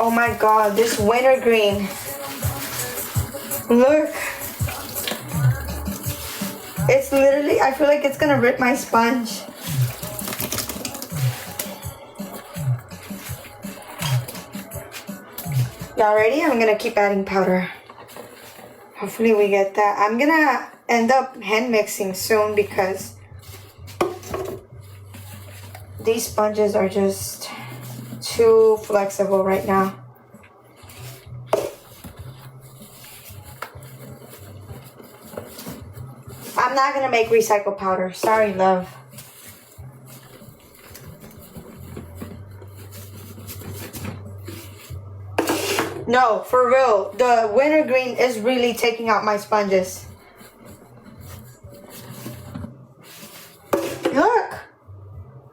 Oh my god, this wintergreen. Look. It's literally, I feel like it's gonna rip my sponge. Y'all ready? I'm gonna keep adding powder. Hopefully we get that. I'm gonna end up hand mixing soon because these sponges are just too flexible right now. I'm not gonna make recycled powder. Sorry, love. No, for real. The wintergreen is really taking out my sponges. Look.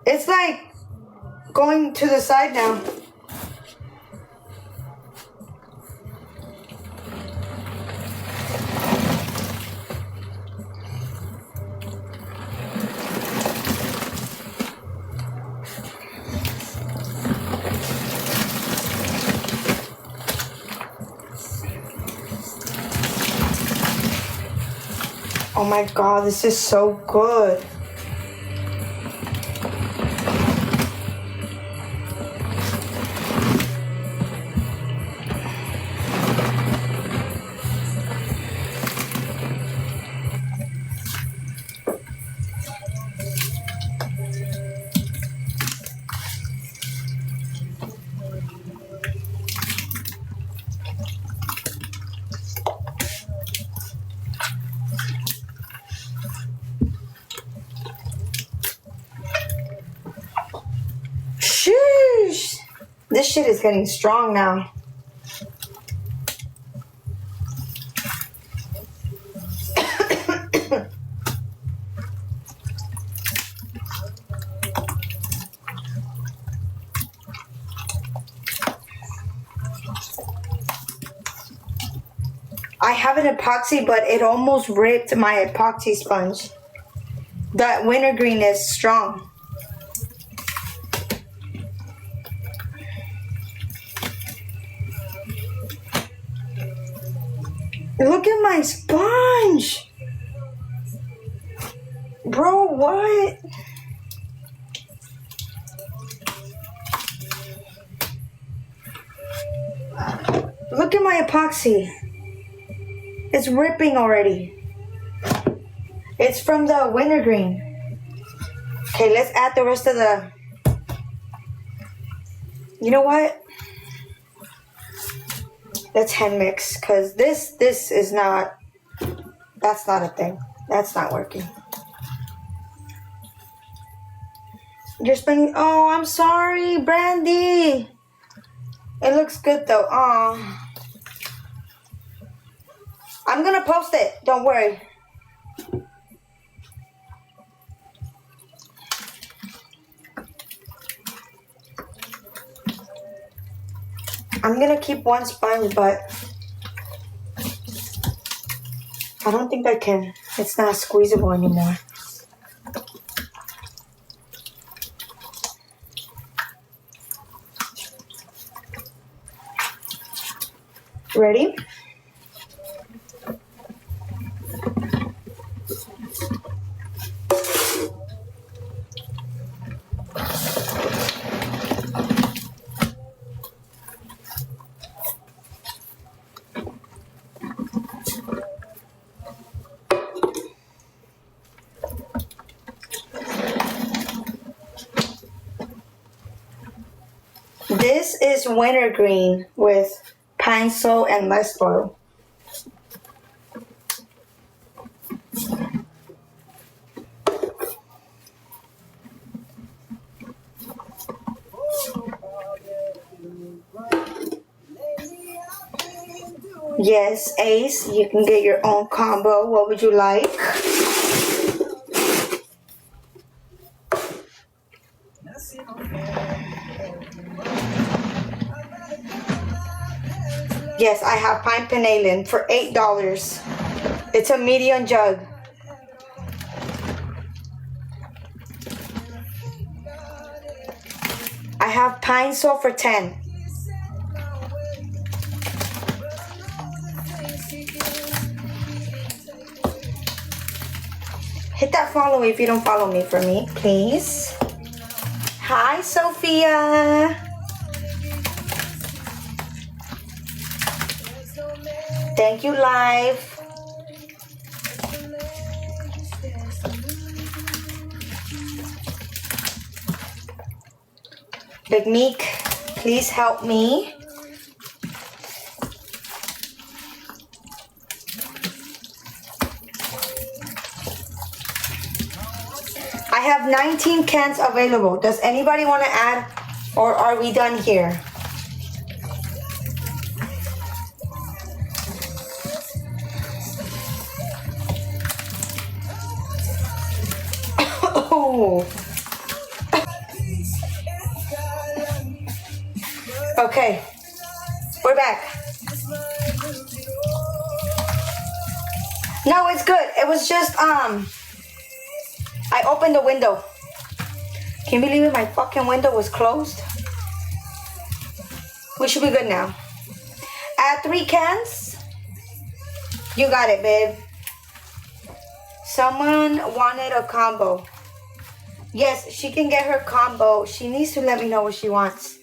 It's like going to the side now. Oh my god, this is so good. Sheesh. This shit is getting strong now. I have an epoxy, but it almost ripped my epoxy sponge. That wintergreen is strong. Look at my sponge. Bro, what? Look at my epoxy. It's ripping already. It's from the wintergreen. Okay, let's add the rest of the... You know what? Let's hand mix, because this is not... That's not a thing. That's not working. You're spending... Oh, I'm sorry, Brandy. It looks good, though. Aw. I'm gonna post it. Don't worry. I'm gonna keep one sponge, but I don't think I can. It's not squeezable anymore. Ready? This is wintergreen with pine sol and less oil. Yes, Ace, you can get your own combo. What would you like? Yes, I have pine panelin for $8. It's a medium jug. I have pine sol for 10. Hit that follow if you don't follow me for me, please. Hi, Sophia. Thank you, live. Big Meek, please help me. I have 19 cans available. Does anybody want to add, or are we done here? Oh. Okay, we're back. No, it's good. It was just, I opened the window. Can you believe it? My fucking window was closed. We should be good now. Add 3 cans. You got it, babe. Someone wanted a combo. Yes, she can get her combo. She needs to let me know what she wants.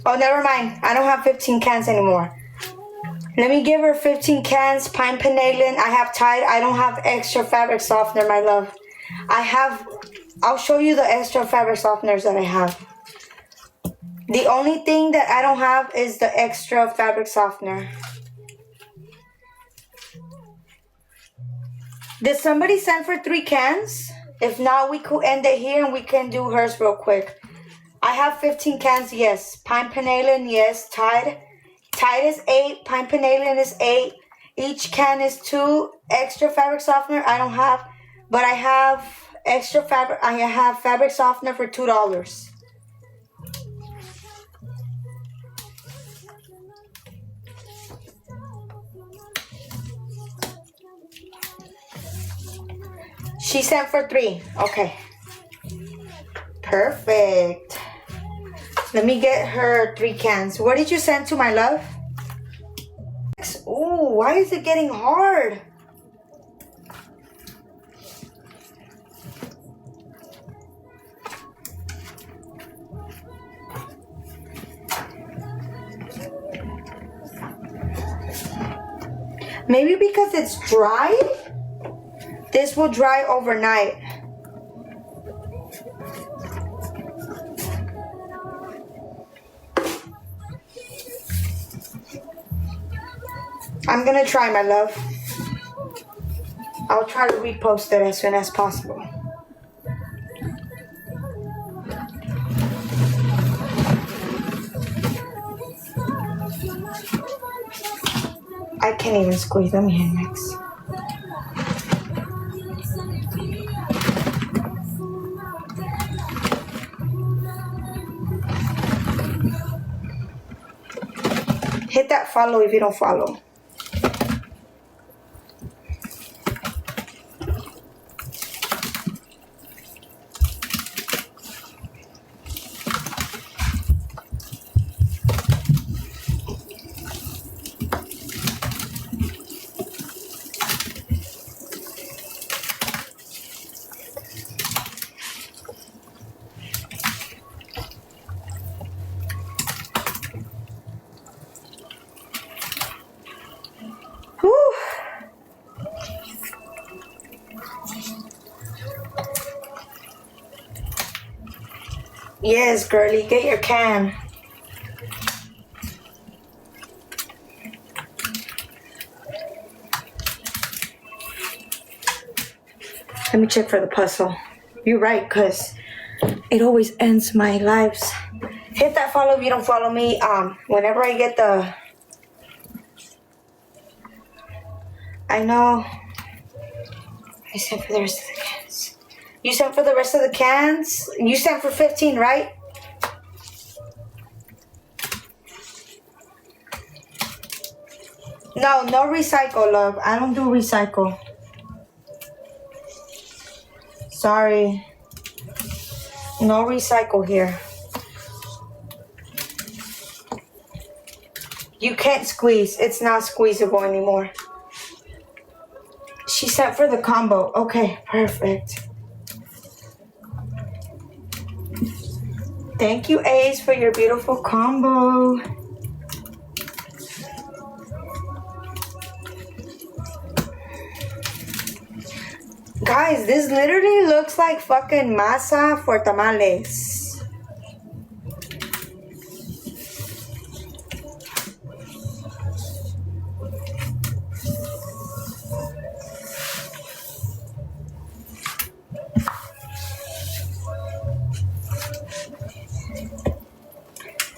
Oh, never mind. I don't have 15 cans anymore. Let me give her 15 cans. Pine panelin. I have Tide. I don't have extra fabric softener, my love. I'll show you the extra fabric softeners that I have. The only thing that I don't have is the extra fabric softener. Did somebody send for 3 cans? If not, we could end it here and we can do hers real quick. I have 15 cans, yes. Pine panelin, yes. Tide. Tide is 8. Pine panelin is 8. Each can is 2. Extra fabric softener, I don't have. But I have extra fabric. I have fabric softener for $2. She sent for 3. Okay. Perfect. Let me get her 3 cans. What did you send to my love? Ooh, why is it getting hard? Maybe because it's dry? This will dry overnight. I'm gonna try, my love. I'll try to repost it as soon as possible. I can't even squeeze. Let me hand mix. Hit that follow if you don't follow. Yes, girly, get your can. Let me check for the puzzle. You're right, because It always ends my lives. Hit that follow if you don't follow me. Whenever I get the... I know. I sent for the rest of the cans. You sent for the rest of the cans? You sent for 15, right? No recycle, love. I don't do recycle. Sorry. No recycle here. You can't squeeze. It's not squeezable anymore. She sent for the combo. Okay, perfect. Thank you, Ace, for your beautiful combo. Guys, this literally looks like fucking masa for tamales.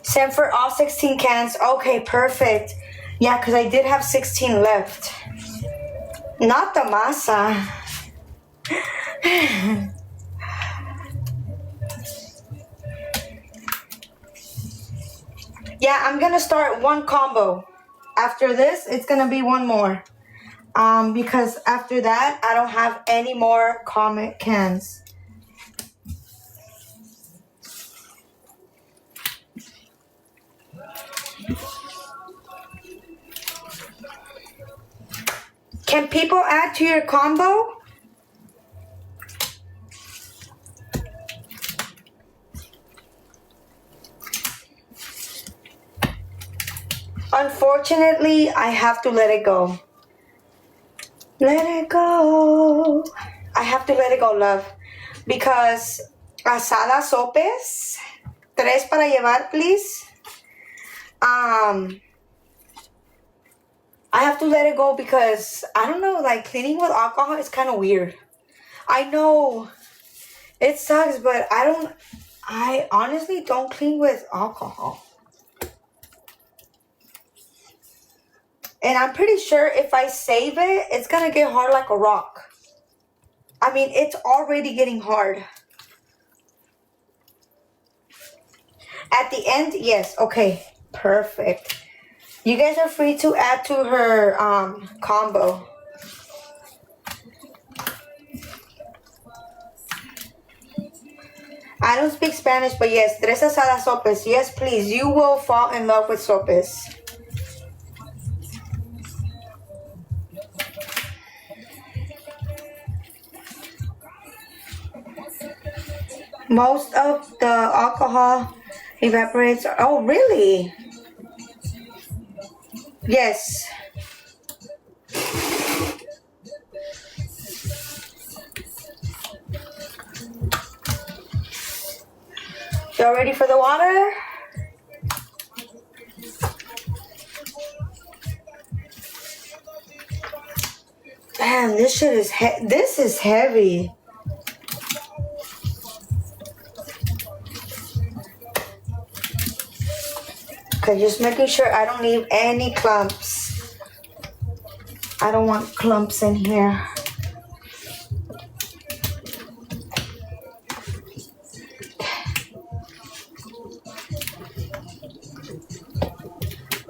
Sent for all 16 cans. Okay, perfect. Yeah, because I did have 16 left. Not the masa. Yeah, I'm gonna start one combo. After this, it's gonna be one more. Because after that, I don't have any more comic cans. Can people add to your combo? Unfortunately, I have to let it go. Let it go. I have to let it go, love. Because asada sopes. 3 para llevar, please. I have to let it go because, I don't know, like cleaning with alcohol is kind of weird. I know it sucks, but I honestly don't clean with alcohol. And I'm pretty sure if I save it, it's going to get hard like a rock. I mean, it's already getting hard. At the end, yes. Okay, perfect. You guys are free to add to her combo. I don't speak Spanish, but yes, 3 asadas sopes. Yes, please. You will fall in love with sopes. Most of the alcohol evaporates. Oh, really? Yes. Y'all ready for the water? Damn, this shit is this is heavy. Okay, just making sure I don't leave any clumps. I don't want clumps in here.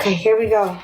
Okay, here we go.